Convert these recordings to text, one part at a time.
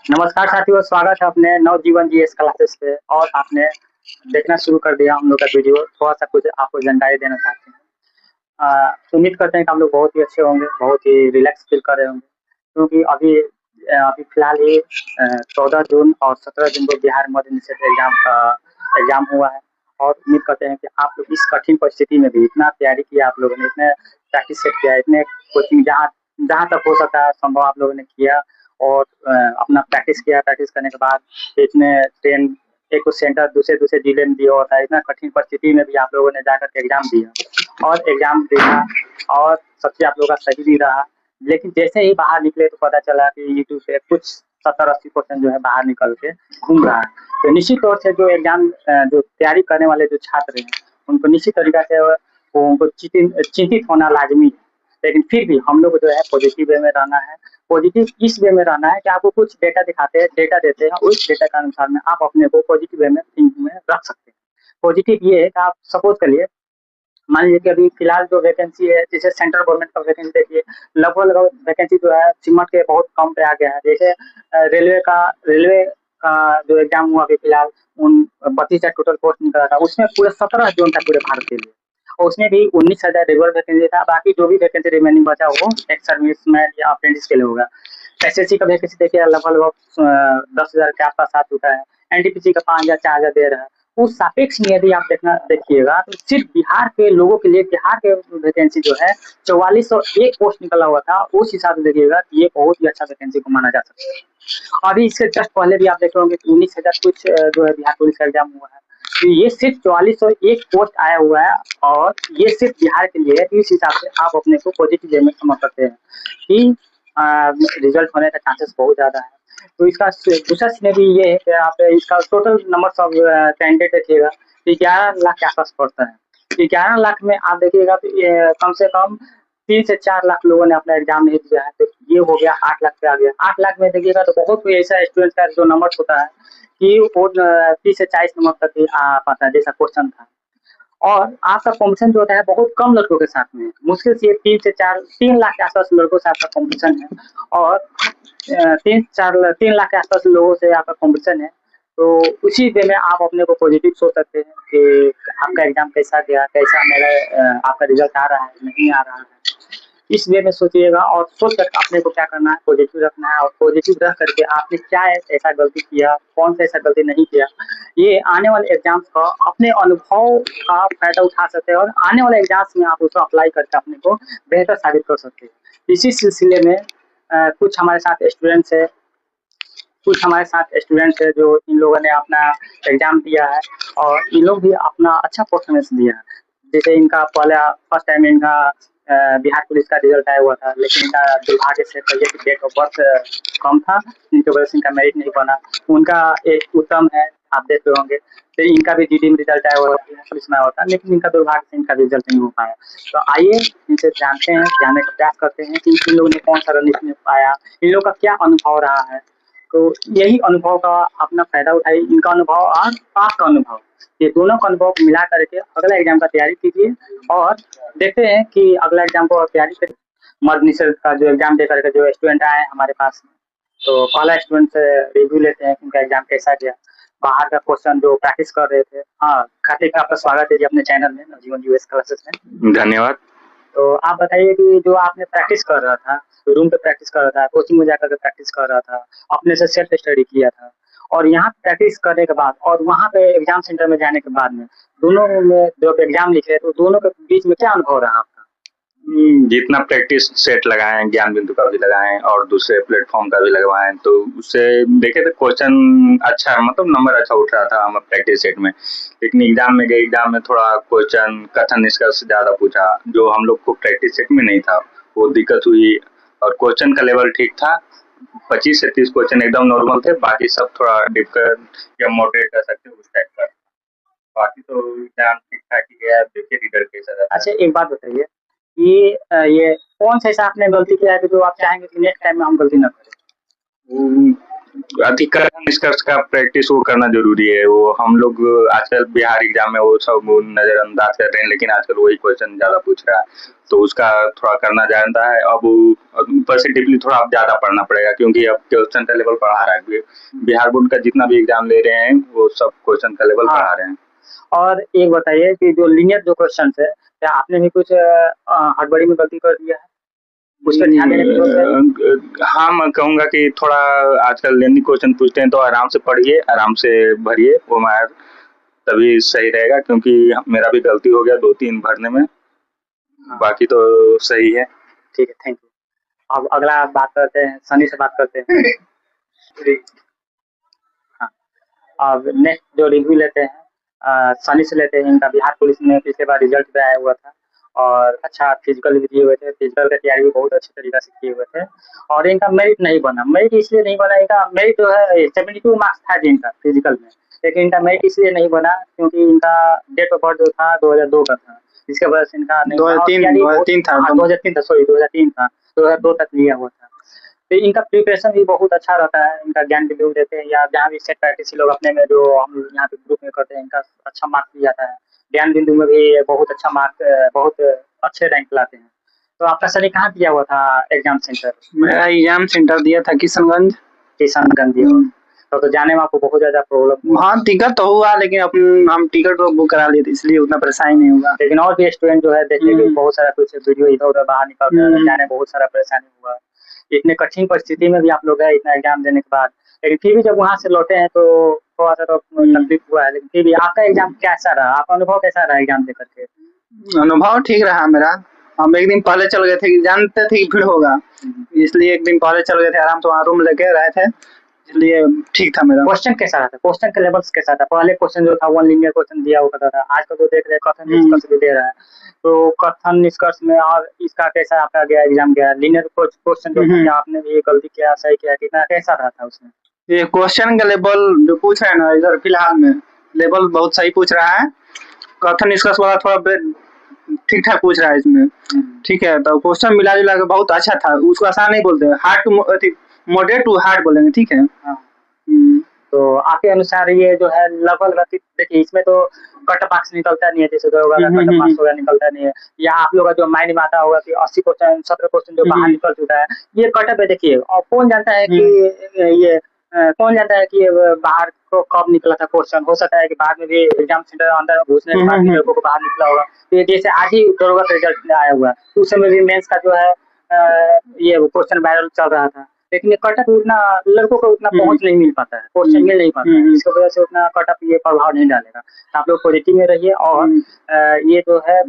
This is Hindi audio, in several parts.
नमस्कार साथियों, स्वागत है अपने नवजीवन जीएस क्लासेस पे। और आपने देखना शुरू कर दिया हम लोग का वीडियो। थोड़ा-सा कुछ आपको जानकारी देना चाहते हैं। उम्मीद करते हैं कि हम लोग बहुत ही अच्छे होंगे, बहुत ही रिलैक्स फ़ील कर रहे होंगे, क्योंकि अभी फ़िलहाल ही 14 जून और 17 जून को बिहार मध्य निषेध एग्ज़ाम का एग्ज़ाम हुआ है। और उम्मीद करते हैं कि आप लोग इस कठिन परिस्थिति में भी इतना तैयारी किया आप लोगों ने, इतने प्रैक्टिस सेट किया, इतने कोचिंग जहाँ जहाँ तक हो सकता है संभव आप लोगों ने किया। और अपना प्रैक्टिस किया। प्रैक्टिस करने के बाद इतने ट्रेन एक तो सेंटर दूसरे-दूसरे जिले में दिया होता है। इतना कठिन परिस्थिति में भी आप लोगों ने जाकर के एग्ज़ाम दिया और एग्ज़ाम दिया और सबसे आप लोगों का सही भी रहा। लेकिन जैसे ही बाहर निकले तो पता चला कि यूट्यूब पे कुछ 70-80% जो है बाहर निकल के घूम रहा है। तो निश्चित तौर से जो एग्ज़ाम जो तैयारी करने वाले जो छात्र हैं, उनको निश्चित तरीक़ा से वो उनको चिंतित होना लाज़मी है। लेकिन फिर भी हम लोग को जो है पॉज़िटिव वे में रहना है। पॉज़िटिव इस वे में रहना है कि आपको कुछ डेटा दिखाते हैं, डेटा देते हैं, उस डेटा के अनुसार में आप अपने को पॉज़िटिव वे में थिंकिंग में रख सकते हैं। पॉज़िटिव ये है कि आप सपोज़ करिए, मान लीजिए कि अभी फ़िलहाल जो वैकेंसी है, जैसे सेंट्रल गवर्नमेंट का वैकेंसी देखिए, लगभग-लगभग वैकेंसी जो है सिमट के बहुत कम पे आ गया है। जैसे रेलवे का जो एग्ज़ाम हुआ अभी फ़िलहाल, उन 32,000 टोटल पोस्ट निकला था, उसमें पूरे 17 जोन था पूरे भारत के लिए। और उसमें भी 19,000 रेगुलर वैकेंसी था, बाकी जो भी वैकेंसी रिमेनिंग बचा वो एक सर्विसमैन या अप्रेंटिस के लिए होगा। एसएससी का वैकेंसी देखिए लगभग 10,000 के आस-पास आ चुका है। एनटीपीसी का 5,000 4,000 दे रहा है। उस सापेक्ष में यदि आप देखिएगा तो सिर्फ़ बिहार के लोगों के लिए बिहार के वैकेंसी जो है 4401 पोस्ट निकला हुआ था। उस हिसाब से देखिएगा ये बहुत ही अच्छा वैकेंसी को माना जा सकता है। अभी इससे जस्ट पहले भी आप देखे होंगे कि 19,000 कुछ जो है बिहार पुलिस का एग्ज़ाम हुआ है। तो ये सिर्फ़ 4401 पोस्ट आया हुआ है और ये सिर्फ़ बिहार के लिए है। तो इस हिसाब से आप अपने को पॉज़िटिव वे में समझ सकते हैं कि रिज़ल्ट होने का चांसेस बहुत ज़्यादा है। तो इसका दूसरा सिनेरियो ये है कि आप इसका टोटल नंबर्स ऑफ कैंडिडेट देखिएगा, 11 लाख के आस-पास पड़ता है। 11 लाख में आप देखिएगा तो ये कम से कम 3 से 4 लाख लोगों ने अपना एग्ज़ाम नहीं दिया है। तो ये हो गया 8 लाख पे आ गया। 8 लाख में देखिएगा तो बहुत कोई ऐसा स्टूडेंट का जो नंबर्स होता है कि वो 30 से 40 नंबर तक ही आ पाता है, जैसा क्वेश्चन था। और आपका कॉम्पिटिशन जो होता है बहुत कम लड़कों के साथ में है। मुश्किल से 3 लाख के आस-पास लड़कों से आपका कॉम्पिटिशन है। और 3 लाख के आस-पास लोगों से आपका कॉम्पिटिशन है। तो उसी वे में आप अपने को पॉज़िटिव सोच सकते हैं कि आपका एग्ज़ाम कैसा गया, कैसा मेरा आपका रिज़ल्ट आ रहा है, नहीं आ रहा है। इस वे में सोचिएगा और सोच कर अपने को क्या करना है, पॉज़िटिव रखना है। और पॉज़िटिव रह करके आपने क्या ऐसा गलती किया, कौन-सा ऐसा गलती नहीं किया, ये आने वाले एग्ज़ाम्स का अपने अनुभव का फ़ायदा उठा सकते हैं और आने वाले एग्ज़ाम्स में आप उसको अप्लाई करके अपने को बेहतर साबित कर सकते हैं। इसी सिलसिले में कुछ हमारे साथ स्टूडेंट्स हैं, जो इन लोगों ने अपना एग्ज़ाम दिया है और इन लोग भी अपना अच्छा परफ़ॉर्मेंस दिया है। जैसे इनका पहला फर्स्ट टाइम इनका बिहार पुलिस का रिज़ल्ट आया हुआ था, लेकिन इनका दुर्भाग्य से कहिए कि डेट ऑफ बर्थ कम था, जिनकी वजह से इनका मेरिट नहीं बना। उनका एक उत्तम है, आप देख रहे होंगे। तो इनका भी जीडी में रिज़ल्ट आया हुआ था, पुलिस में आया हुआ था, लेकिन इनका दुर्भाग्य से इनका रिज़ल्ट नहीं हो पाया। तो आइए इनसे जानते हैं, जानने का प्रयास करते हैं कि इन लोगों ने कौन-सा रणनीति पाया, इन लोगों का क्या अनुभव रहा है। तो यही अनुभव का अपना फ़ायदा उठाइए, इनका अनुभव और आपका अनुभव, ये दोनों का अनुभव मिला करके अगला एग्ज़ाम का तैयारी कीजिए और देखते हैं कि अगला एग्ज़ाम को तैयारी करें। मध्य निषेध का जो एग्ज़ाम दे करके जो स्टूडेंट आए हैं हमारे पास में, तो पहला स्टूडेंट से रिव्यू लेते हैं कि उनका एग्ज़ाम कैसा गया। बाहर का क्वेश्चन जो प्रैक्टिस कर रहे थे। हाँ, कार्तिक आपका स्वागत है जी अपने चैनल में, नवजीवन यूएस क्लासेस में। धन्यवाद। तो आप बताइए कि जो आपने प्रैक्टिस कर रहा था, रूम पे प्रैक्टिस कर रहा था, कोचिंग में जाकर के प्रैक्टिस कर रहा था, अपने से सेल्फ स्टडी किया था और यहाँ प्रैक्टिस करने के बाद और वहाँ पे एग्ज़ाम सेंटर में जाने के बाद में, दोनों में जब एग्ज़ाम लिखे तो दोनों के बीच में क्या अनुभव रहा आपका? जितना प्रैक्टिस सेट लगाए हैं, ज्ञान बिंदु का भी लगाएँ और दूसरे प्लेटफ़ॉर्म का भी लगवाएँ, तो उससे देखे तो क्वेश्चन अच्छा मतलब नंबर अच्छा उठ रहा था हम प्रैक्टिस सेट में। लेकिन एग्ज़ाम में गए, एग्ज़ाम में थोड़ा क्वेश्चन कथन निष्कर्ष ज़्यादा पूछा, जो हम लोग को प्रैक्टिस सेट में नहीं था, वो दिक्कत हुई। और क्वेश्चन का लेवल ठीक था, 25 से 30 क्वेश्चन एकदम नॉर्मल थे, बाकी सब थोड़ा डिफ़िकल्ट या मॉडरेट कह सकते हो उस टाइप का। बाकी तो एग्ज़ाम ठीक-ठाक ही गया, देखिए रिज़ल्ट कैसा रहता है। अच्छा, एक बात बताइए, ये कौन-सा ऐसा आपने गलती किया है कि जो आप चाहेंगे कि नेक्स्ट टाइम में हम गलती ना करें? अधिकरण निष्कर्ष का प्रैक्टिस वो करना जरूरी है। वो हम लोग आजकल बिहार एग्जाम में वो सब नजरअंदाज कर रहे हैं, लेकिन आजकल वही क्वेश्चन ज्यादा पूछ रहा है, तो उसका थोड़ा करना जानता है। अब ऊपर से डीपली थोड़ा अब ज्यादा पढ़ना पड़ेगा, क्योंकि अब क्वेश्चन का लेवल बढ़ा रहा है। बिहार बोर्ड का जितना भी एग्जाम ले रहे हैं वो सब क्वेश्चन का लेवल बढ़ा रहे हैं। और एक बताइए कि जो लीनियर जो क्वेश्चन है, क्या आपने भी कुछ हड़बड़ी में गलती कर दिया है? उस पर ध्यान देने की जरूरत है। हाँ, मैं कहूँगा कि थोड़ा आजकल लेंदी क्वेश्चन पूछते हैं, तो आराम से पढ़िए, आराम से भरिए वो मार, तभी सही रहेगा। क्योंकि मेरा भी गलती हो गया 2-3 भरने में, बाकी तो सही है। ठीक है, थैंक यू। अब अगला बात करते हैं, सनी से बात करते हैं। हाँ, अब नेक्स्ट जो रिव्यू लेते हैं सनी से लेते हैं। इनका बिहार पुलिस में पिछले बार रिजल्ट भी आया हुआ था और अच्छा फिजिकल भी दिए हुए थे। फिजिकल का तैयारी भी बहुत अच्छे तरीके से किए हुए थे और इनका मेरिट नहीं बना। मेरिट इसलिए नहीं बना, इनका मेरिट जो है 72 मार्क्स था जी इनका फिजिकल में, लेकिन इनका मेरिट इसलिए नहीं बना क्योंकि इनका डेट ऑफ बर्थ जो था 2002 का था, जिसके वजह से इनका 2003 था। 2003 था, सॉरी 2003 था, 2002 तक लिया हुआ था। तो इनका प्रिपरेशन भी बहुत अच्छा रहता है। इनका ज्ञान बिंदु देते हैं या जहाँ भी सेट प्रैक्टिस लोग अपने में जो हम यहाँ पे ग्रुप में करते हैं, इनका अच्छा मार्क्स दिया जाता है। ज्ञान बिंदु में भी बहुत अच्छा मार्क्स, बहुत अच्छे रैंक लाते हैं। तो आपका सर कहाँ दिया हुआ था एग्जाम सेंटर? मेरा एग्जाम सेंटर दिया था किशनगंज। किशनगंज दिया हुआ। तो जाने में आपको बहुत ज्यादा प्रॉब्लम? हाँ, टिकट तो हुआ, लेकिन हम टिकट तो बुक करा लिए थे, इसलिए उतना परेशानी नहीं हुआ। लेकिन और भी स्टूडेंट जो है देखिए कि बहुत सारा कुछ वीडियो इधर उधर बाहर निकल रहा है, जाने में बहुत सारा परेशानी हुआ। इतने कठिन परिस्थिति में भी आप लोग गए इतना एग्जाम देने के बाद, लेकिन फिर भी जब वहाँ से लौटे हैं तो थोड़ा सा तो तकलीफ हुआ है, लेकिन फिर भी आपका एग्जाम कैसा रहा? आपका अनुभव कैसा रहा एग्जाम दे करके? अनुभव ठीक रहा मेरा। हम एक दिन पहले चल गए थे कि जानते थे कि भीड़ होगा, इसलिए एक दिन पहले चल गए थे, आराम से वहाँ रूम लेके रहे थे, इसलिए ठीक था मेरा। क्वेश्चन कैसा रहा था? क्वेश्चन के लेवल्स कैसा था? पहले क्वेश्चन जो था 1 लीनियर क्वेश्चन दिया हुआ था, आज का जो देख रहे हैं कथन निष्कर्ष भी दे रहा है, तो कथन निष्कर्ष में और इसका कैसा आपका गया एग्जाम गया? लीनियर क्वेश्चन जो था, आपने भी गलती किया, सही किया, कितना कैसा रहा था उसमें? ये क्वेश्चन का लेवल जो पूछ रहे हैं ना इधर फिलहाल में, लेवल बहुत सही पूछ रहा है। कथन निष्कर्ष वाला थोड़ा ठीक ठाक पूछ रहा है इसमें, ठीक है। तो क्वेश्चन मिला जुला के बहुत अच्छा था। उसको आसान नहीं बोलते, hard to moderate to hard बोलेंगे, ठीक है। तो आपके अनुसार ये जो है लगभग देखिए इसमें तो कट मार्क्स निकलता नहीं है, जैसे तो होगा कट मार्क्स वगैरह निकलता नहीं है, या आप लोगों का जो माइंड में आता होगा कि 80 क्वेश्चन 70 क्वेश्चन जो बाहर निकल चुका है, ये कटअप है। देखिए और कौन जानता है कि ये कौन जानता है कि ये बाहर को कब निकला था क्वेश्चन? हो सकता है कि बाद में भी एग्जाम सेंटर अंदर घुसने के बाद लड़कों को बाहर निकला होगा। तो ये जैसे आज ही दरोगा का रिजल्ट आया हुआ है, उस समय भी मेंस का जो है ये क्वेश्चन वायरल चल रहा था, लेकिन ये कटअप उतना लड़कों को उतना पहुंच नहीं मिल पाता है, क्वेश्चन मिल नहीं पाता है, इसकी वजह से उतना कटअप ये प्रभाव नहीं डालेगा। आप लोग पॉजिटिव में रहिए और ये जो है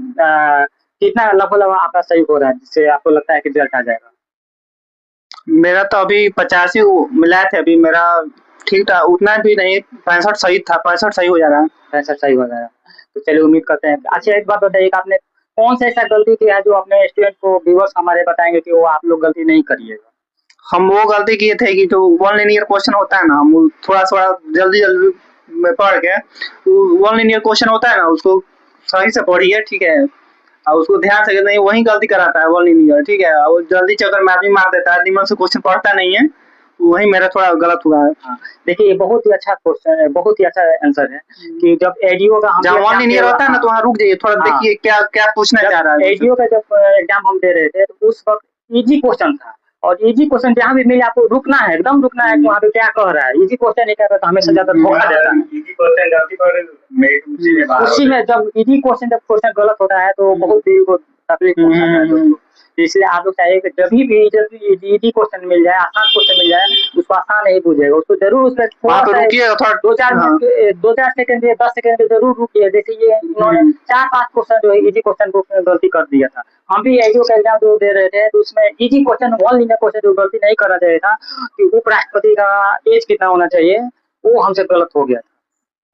कितना लगभग आपका सही हो रहा है जिससे आपको लगता है कि रिजल्ट आ जाएगा? मेरा तो अभी 85 मिला थे, अभी मेरा ठीक था, उतना भी नहीं, 65 सही था, 65 सही हो जा रहा है। 65 सही हो जाएगा, तो चलिए उम्मीद करते हैं। अच्छा एक बात बताइए, आपने कौन सा ऐसा गलती किया है जो अपने स्टूडेंट को व्यूअर्स हमारे बताएंगे कि वो आप लोग गलती नहीं करिएगा? हम वो गलती किए थे कि जो 1 लीनियर क्वेश्चन होता है ना, हम थोड़ा जल्दी में पढ़ के 1 लीनियर क्वेश्चन होता है ना, उसको सही से पढ़िए, ठीक है, और उसको ध्यान से नहीं, वही गलती कराता है 1 लीनियर, ठीक है। और जल्दी चक्कर में आदमी मार देता है, दिमाग से क्वेश्चन पढ़ता नहीं है, वही मेरा थोड़ा गलत हुआ है। देखिए ये बहुत ही अच्छा क्वेश्चन है, बहुत ही अच्छा आंसर है कि जब एडीओ का जब 1 लीनियर होता है ना तो वहाँ रुक जाइए, थोड़ा देखिए क्या क्या पूछना चाह रहा है। एडीओ का जब एग्जाम हम दे रहे थे तो उस वक्त इजी क्वेश्चन था, और इजी क्वेश्चन जहाँ भी मिले आपको रुकना है, एकदम रुकना है कि वहाँ पे क्या कह रहा है। इजी क्वेश्चन नहीं कहता तो हमेशा ज्यादा धोखा देता है। इजी क्वेश्चन गलती पर उसी में जब इजी क्वेश्चन जब क्वेश्चन गलत होता है तो बहुत देर को तकलीफ पहुंचाता है दोस्तों। इसलिए आप लोग चाहिए कि जब भी इजी क्वेश्चन मिल जाए, आसान क्वेश्चन मिल जाए, उसको आसान नहीं पूछेगा, उसको जरूर उसमें थोड़ा सा 2-4 सेकंड या 10 सेकंड जरूर रुकिए। जैसे ये इन्होंने 4-5 क्वेश्चन जो है इजी क्वेश्चन को गलती कर दिया था। हम भी एडीओ का एग्जाम जो दे रहे थे तो उसमें इजी क्वेश्चन 1 लीनियर क्वेश्चन जो गलती नहीं करना चाहिए था कि उपराष्ट्रपति का एज कितना होना चाहिए, वो हमसे गलत हो गया था।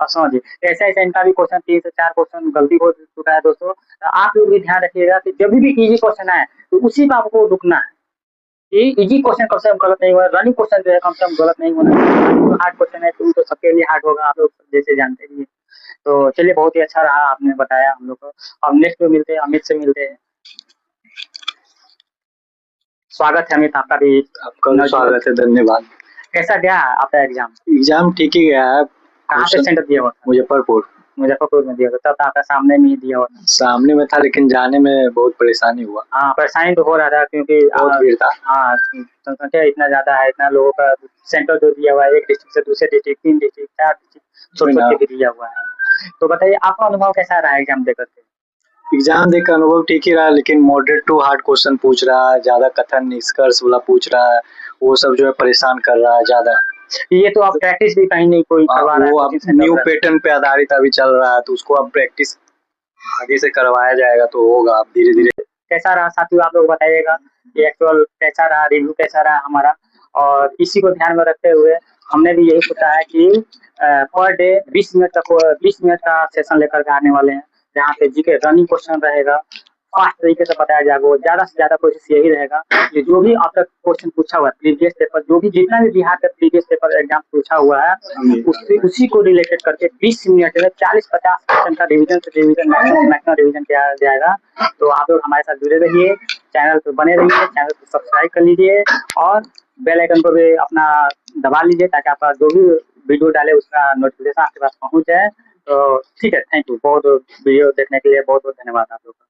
आप समझिए ऐसा ऐसा इनका भी क्वेश्चन 3 से 4 क्वेश्चन गलती हो चुका है दोस्तों। आप लोग भी ध्यान रखिएगा कि जब भी इजी क्वेश्चन आए तो उसी पे आपको रुकना है। ये इजी क्वेश्चन कम से कम गलत नहीं हुआ, रनिंग क्वेश्चन जो है कम से कम गलत नहीं होना। हार्ड क्वेश्चन है तो सबके लिए हार्ड होगा, आप लोग जैसे जानते ही। तो चलिए बहुत ही अच्छा रहा, आपने बताया हम लोग को। अब नेक्स्ट में मिलते हैं, अमित से मिलते हैं। स्वागत है अमित, आपका भी। आपका स्वागत है, धन्यवाद। कैसा गया आपका एग्जाम? एग्जाम ठीक ही गया है। कहाँ पे सेंटर दिया हुआ था? मुजफ्फरपुर। मुजफ्फरपुर में दिया हुआ, तब तो आपका सामने में ही दिया हुआ था। सामने में था लेकिन जाने में बहुत परेशानी हुआ। हाँ, परेशानी तो हो रहा था क्योंकि बहुत भीड़ था। हाँ, जनसंख्या इतना ज़्यादा है, इतना लोगों का सेंटर जो दिया हुआ है, एक डिस्ट्रिक्ट से दूसरे डिस्ट्रिक्ट, 3 डिस्ट्रिक्ट, 4 डिस्ट्रिक्ट छोड़-छोड़ के भी दिया हुआ है। तो बताइए आपका अनुभव कैसा रहा एग्जाम देकर के? एग्जाम देकर अनुभव ठीक ही रहा, लेकिन मॉडरेट टू हार्ड क्वेश्चन पूछ रहा है, ज्यादा कथन निष्कर्ष वाला पूछ रहा है, वो सब जो है परेशान कर रहा है ज्यादा। ये तो आप प्रैक्टिस भी कहीं नहीं कोई करवा रहा है, वो अब कोचिंग सेंटर न्यू वगैरह। पैटर्न पे आधारित अभी चल रहा है, तो उसको अब प्रैक्टिस आगे से करवाया जाएगा तो होगा अब धीरे धीरे। कैसा रहा साथियों, आप लोग बताइएगा कि एक्चुअल कैसा रहा, रिव्यू कैसा रहा हमारा। और इसी को ध्यान में रखते हुए हमने भी यही सोचा है कि पर डे 20 मिनट तक 20 मिनट का सेशन लेकर के आने वाले हैं, जहाँ पे जीके रनिंग क्वेश्चन रहेगा, फास्ट तरीके से बताया जाएगा। वो ज़्यादा से ज़्यादा कोशिश यही रहेगा कि जो भी अब तक क्वेश्चन पूछा हुआ है प्रीवियस पेपर, जो भी जितना भी बिहार का प्रीवियस पेपर एग्जाम पूछा हुआ है, उसी को रिलेटेड करके 20 मिनट में 40-50 क्वेश्चन का रिवीजन से रिवीजन मैक्सिमम रिवीजन किया जाएगा। तो आप लोग हमारे साथ जुड़े रहिए, चैनल पर बने रहिए, चैनल को सब्सक्राइब कर लीजिए और बेल आइकन को भी अपना दबा लीजिए, ताकि आपका जो भी वीडियो डाले उसका नोटिफिकेशन आपके पास पहुंच जाए। तो ठीक है, थैंक यू। बहुत वीडियो देखने के लिए बहुत बहुत धन्यवाद आप लोग का।